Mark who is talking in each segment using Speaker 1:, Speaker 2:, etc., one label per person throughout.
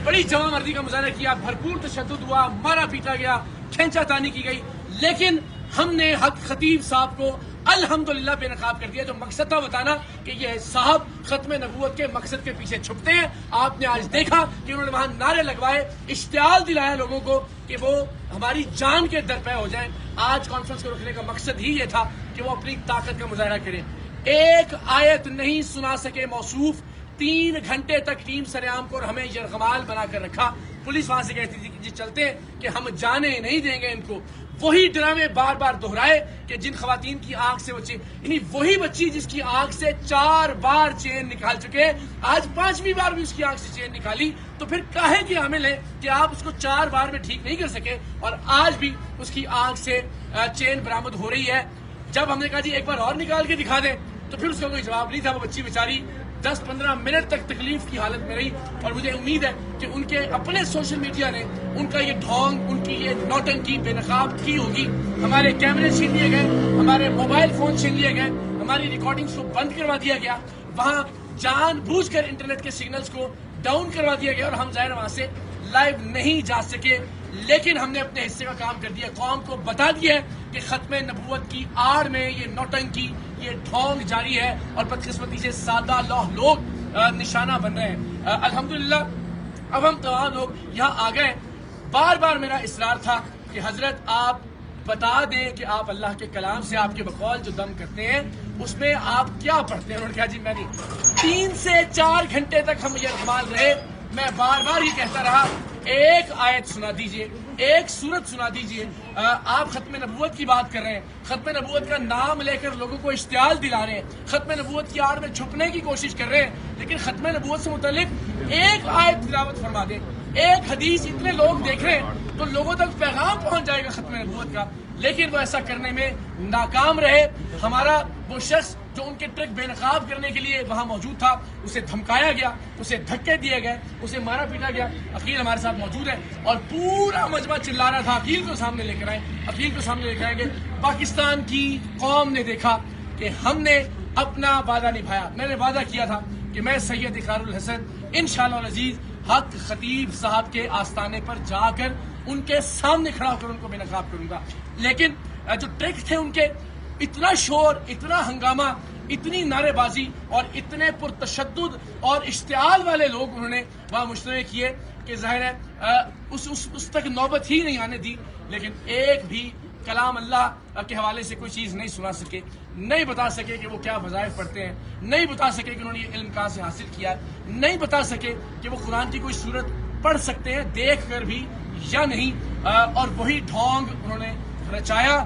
Speaker 1: बड़ी जमा मर्दी का मुजाहरा किया, भरपूर तशद्दुद हुआ, मारा पीटा गया, खींचा तानी की गई, लेकिन हमने हक खतीब साहब को अल्हम्दुलिल्लाह बेनकाब कर दिया। जो मकसद था बताना कि ये साहब खत्म नबूवत के मकसद के पीछे छुपते हैं। आपने आज देखा कि उन्होंने वहां नारे लगवाए, इश्तियाल दिलाया लोगों को कि वो हमारी जान के दरपे हो जाएं। आज कॉन्फ्रेंस को रखने का मकसद ही ये था कि वो अपनी ताकत का मुजाहरा करें। एक आयत नहीं सुना सके मौसूफ, 3 घंटे तक टीम सरेआम को और हमें यरगमाल बनाकर रखा। पुलिस वहां से कहती थी कि जी चलते हैं कि हम जाने नहीं देंगे इनको। वही ड्रामे बार बार दोहराए कि जिन खवातीन की आंख से बच्चे, यानी वही बच्ची जिसकी आंख से 4 बार चेन निकाल चुके, आज 5वीं बार भी उसकी आंख से चेन निकाली, तो फिर काहे की हामिल है कि आप उसको 4 बार में ठीक नहीं कर सके और आज भी उसकी आंख से चेन बरामद हो रही है। जब हमने कहा जी एक बार और निकाल के दिखा दें, तो फिर उसका कोई जवाब नहीं था। वो बच्ची बेचारी 10-15 मिनट तक तकलीफ की हालत में रही और मुझे उम्मीद है कि उनके अपने सोशल मीडिया ने उनका ये ढोंग, उनकी ये नौटंकी बेनकाब की होगी। हमारे कैमरे छीन लिए गए, हमारे मोबाइल फोन छीन लिए गए, हमारी रिकॉर्डिंग्स को बंद करवा दिया गया, वहां जानबूझकर इंटरनेट के सिग्नल्स को डाउन करवा दिया गया और हम जाहिर वहां से लाइव नहीं जा सके। लेकिन हमने अपने हिस्से का काम कर दिया, कौम को बता दिया है कि खत्म नबूवत की आड़ में ये नौटंकी, ये ढोंग जारी है और बदकिस्मती से सादा लोग निशाना बन रहे हैं। अल्हम्दुलिल्लाह अब हम तमाम लोग यहाँ आ गए। बार बार मेरा इसरार था कि हजरत आप बता दें कि आप अल्लाह के कलाम से आपके बकौल जो दम करते हैं उसमें आप क्या पढ़ते हैं। उन्होंने कहा जी मैं नहीं। 3 से 4 घंटे तक हम ये इस्तेमाल रहे। मैं बार बार ही कहता रहा एक आयत सुना दीजिए, एक सूरत सुना दीजिए। आप खत्म नबूवत की बात कर रहे हैं, खत्म नबूवत का नाम लेकर लोगों को इश्तियाल दिला रहे हैं, खत्म नबूवत की आड़ में छुपने की कोशिश कर रहे हैं, लेकिन खत्म नबूवत से मुतालिक एक आयत तिलावत फरमा दें, एक हदीस। इतने लोग देख रहे हैं तो लोगों तक पैगाम पहुंच जाएगा खत्म नबूवत का, लेकिन वो ऐसा करने में नाकाम रहे। हमारा वो शख्स जो उनके ट्रक बेनकाब करने के लिए वहां मौजूद था, उसे धमकाया गया, उसे धक्के दिए गए, उसे मारा पीटा गया। अकील हमारे साथ मौजूद है और पूरा मजमा चिल्ला रहा था अकील को सामने लेकर आए, अकील को सामने लेकर आएंगे। पाकिस्तान की कौम ने देखा कि हमने अपना वादा निभाया। मैंने वादा किया था कि मैं सैयद इकरारुल हसन इंशाअल्लाह अजीज हक खतीब साहब के आस्थाने पर जाकर उनके सामने खड़ा होकर उनको बेनकाब करूंगा। लेकिन जो ट्रक थे उनके, इतना शोर, इतना हंगामा, इतनी नारेबाजी और इतने पुरतशद्दुद और इश्तियाल वाले लोग उन्होंने वहां मुश्तरक किए कि जाहिर है उस तक नौबत ही नहीं आने दी। लेकिन एक भी कलाम अल्लाह के हवाले से कोई चीज़ नहीं सुना सके, नहीं बता सके कि वो क्या वज़ाइफ पढ़ते हैं, नहीं बता सके कि उन्होंने ये इल्म कहाँ से हासिल किया, नहीं बता सके कि वो कुरान की कोई सूरत पढ़ सकते हैं देख कर भी या नहीं। और वही ढोंग उन्होंने रचाया।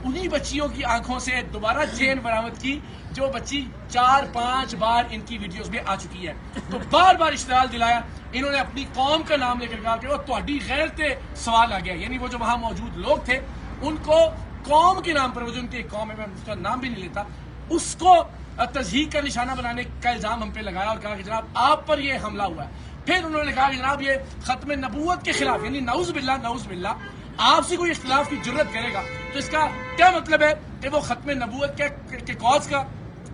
Speaker 1: उन्हीं बच्चियों की आंखों से दोबारा चेन बरामद की जो बच्ची 4-5 बार इनकी वीडियोस में आ चुकी है। तो बार बार इश्तियाल दिलाया। इन्होंने अपनी कौम का नाम लेकर कहा कि वो तुम्हारी गैर से सवाल आ गया, यानी वो जो वहां मौजूद लोग थे उनको कौम के नाम पर, वो जो उनकी कौम है, मैं उसका नाम भी नहीं लेता, उसको तज़हीक का निशाना बनाने का इल्जाम हम पे लगाया और कहा कि जनाब आप पर ये हमला हुआ है। फिर उन्होंने कहा कि जनाब ये खत्म नबूवत के खिलाफ, यानी नाउज़ बिल्लाह आपसे कोई इख्तिलाफ की जुर्रत करेगा तो इसका क्या मतलब है कि वो खत्म नबूवत के कौज का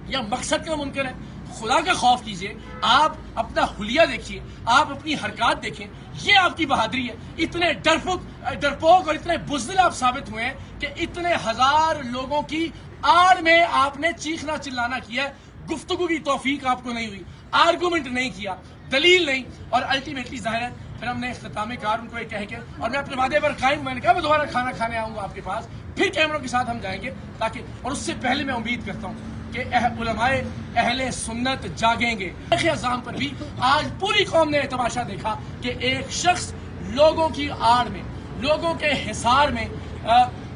Speaker 1: या मकसद का मुनकर है। खुदा का खौफ कीजिए, आप अपना हुलिया देखिए, आप अपनी हरकत देखें, ये आपकी बहादुरी है। इतने डरपोक और इतने बुज़दिल आप साबित हुए हैं कि इतने हजार लोगों की आड़ में आपने चीखना चिल्लाना किया, गुफ्तगू की तौफीक आपको नहीं हुई, आर्गूमेंट नहीं किया, दलील नहीं, और अल्टीमेटली जाहिर है फिर हमने इख्तितामी कार उनको एक कह के, और मैं अपने वादे पर कायम, मैंने कहा मैं दोबारा खाना खाने आऊंगा आपके पास, फिर कैमरों के साथ हम जाएंगे ताकि, और उससे पहले मैं उम्मीद करता हूँ कि उलमाए अहले सुन्नत जागेंगे। अज़ाम पर भी आज पूरी कौम ने तमाशा देखा कि एक शख्स लोगों की आड़ में, लोगों के हिसार में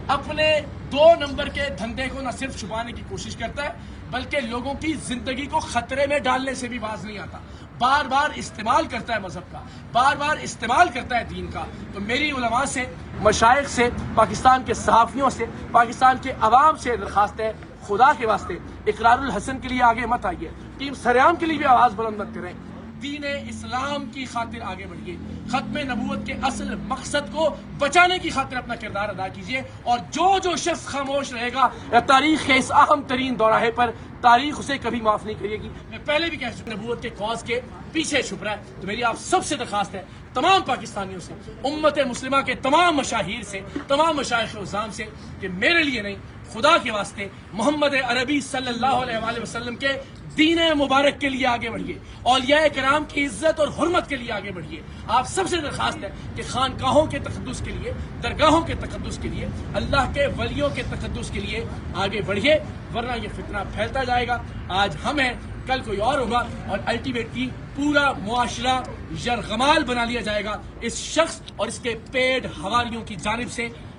Speaker 1: अपने 2 नंबर के धंधे को न सिर्फ छुपाने की कोशिश करता है बल्कि लोगों की जिंदगी को खतरे में डालने से भी बाज नहीं आता। बार बार इस्तेमाल करता है मजहब का, बार बार इस्तेमाल करता है दीन का। तो मेरी उलमा से, मशाइख से, पाकिस्तान के सहाफ़ियों से, पाकिस्तान के अवाम से दरखास्त है, खुदा के वास्ते इकरारुल हसन के लिए आगे मत आइए, टीम सरेआम के लिए भी आवाज़ बुलंद मत करें, दीन इस्लाम की खातिर आगे बढ़िए, खत्म नबूवत के असल मकसद को बचाने की खातिर अपना किरदार अदा कीजिए। और जो शख्स खामोश रहेगा तारीख के इस अहम तरीन दौराहे पर, तारीख उसे कभी माफ नहीं करेगी। मैं पहले भी कह चुका, नबूवत के कौज के पीछे छुप रहा है। तो मेरी आप सबसे दरखास्त है تمام پاکستانیوں سے، امت مسلمہ کے تمام مشاہیر سے، تمام مشائخ عظام سے کہ میرے لیے نہیں، خدا کے واسطے محمد عربی صلی اللہ علیہ وآلہ وسلم کے دین مبارک کے لیے آگے بڑھیے، اولیاء کرام کی عزت اور حرمت کے لیے آگے بڑھیے۔ آپ سب سے درخواست ہے کہ خانقاہوں کے تقدس کے لیے، درگاہوں کے تقدس کے لیے، اللہ کے ولیوں کے تقدس کے لیے آگے بڑھیے، ورنہ یہ فتنہ پھیلتا جائے گا۔ آج ہم ہیں، کل کوئی اور ہوگا، اور الٹیمیٹلی پورا معاشرہ یرغمال بنا لیا جائے گا اس شخص اور اس کے پیڈ حواریوں کی جانب سے۔